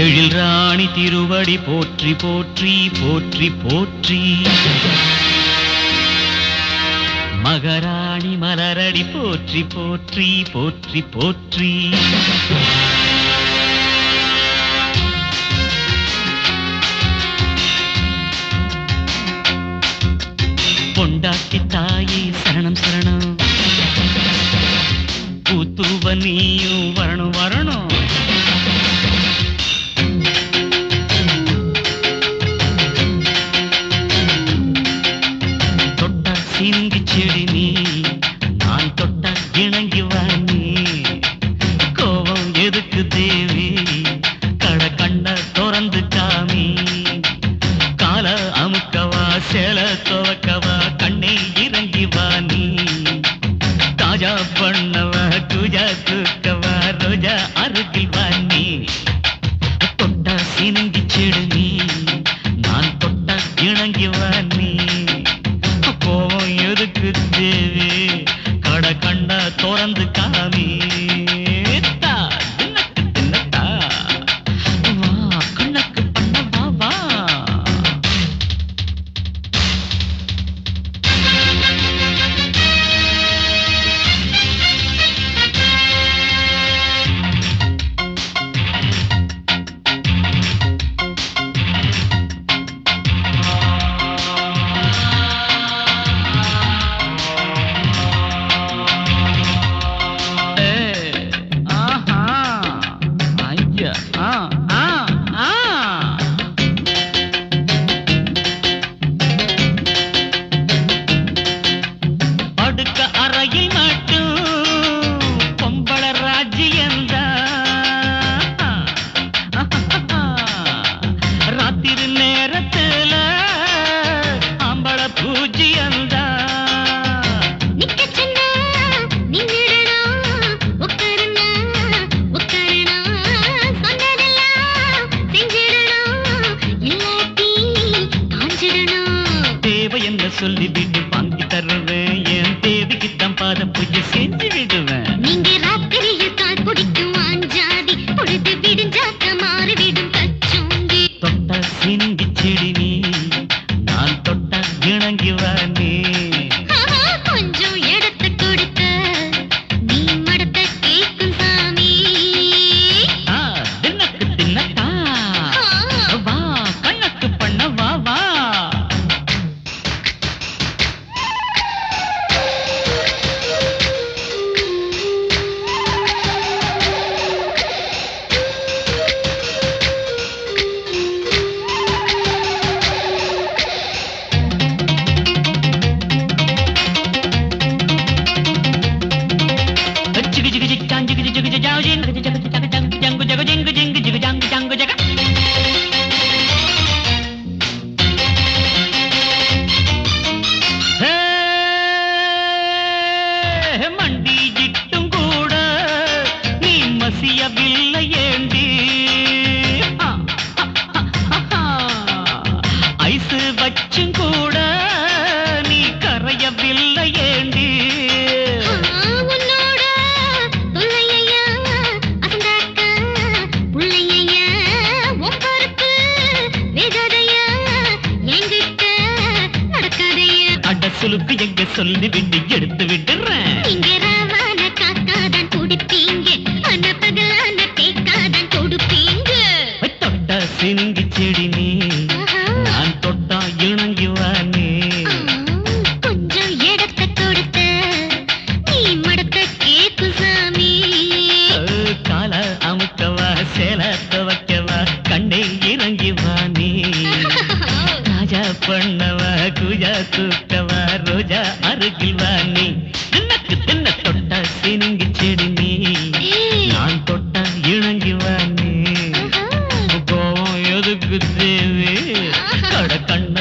எழில் ராணி திருவடி போற்றி போற்றி போற்றி போற்றி. மகராணி மலரடி போற்றி போற்றி போற்றி போற்றி. பொண்டாட்டி தாயே சரணம் சரணம். பூத்துவ நீயும் வரணும் வரணும். இங்கு செடி நீ நான் தொட்ட இணங்கி வாணி. கோபம் எதுக்கு தேவி கட கண்ட திறந்து காமி. கால அமுக்கவா சேல துவக்கவா கண்ணை இறங்கி வாணி. தாஜா பண்ணவா குஜா தூக்கவா ரோஜா அருகில் வாணி. தொட்ட சினுங்கி செடி நீ நான் தொட்ட இணங்கி வாணி. எதுக்கு தேவி கட கண்ட திறந்து காமி. கண்ணக்கு பண்ண வா. அடுக்க அறையில் மட்டும் பொம்பள ராஜ்யந்தா. ராத்திரி நேரத்துல அம்பள பூஜ்யந்தா. சொல்லி விட்டு வாங்கி தருவேன். என் தேவிக்குத்தான் பாத பூஜை செஞ்சு விடுவேன். நீங்க ராத்திரியில் கால் குடிக்கும் வாஞ்சாதி பொழுது விடுஞ்சாக்க மாறிவிடும் கச்சோங்கி. தொட்ட சினுங்கி செடி நீ நான் தொட்ட இணங்கி வாணி. கொஞ்சம் இடத்த கொடுத்த நீ மடத்த கேட்கும் சாமி. தின்னக்கு தின்னக்கா வா கண்ணக்கு பண்ண வா வா. மண்டி இட்டும் கூட நீ மசியவில்லை ஏண்டி. ஐசு வச்சும் கூட நீ கரையவில்லை ஏண்டி. சுலுக்கு எங்க சொல்லி விட்டு எடுத்து விட்டுறேன். நீங்க ராவான காக்காதான் குடிப்பீங்க. அன பகலான தேக்காதான் கொடுப்பீங்க. தொட்ட சினுங்கி செடி நீ நான் தொட்டா இணங்கி வாணி. கொஞ்சம் இடத்த கொடுத்த நீ மடத்த கேக்கு சாமி. கால அமுக்கவா சேல துவக்கவா கண்ணை இறங்கி வாணி. ராஜா பண்ணவா குஜா தூக்கவா ரோஜா அருகில் வாணி. தின்னக்கு தின்ன தொட்ட சினுங்கி செடி நீ நான் தொட்ட இணங்கி வாணி. கோவம் எதுக்கு தேவி கட கண்ண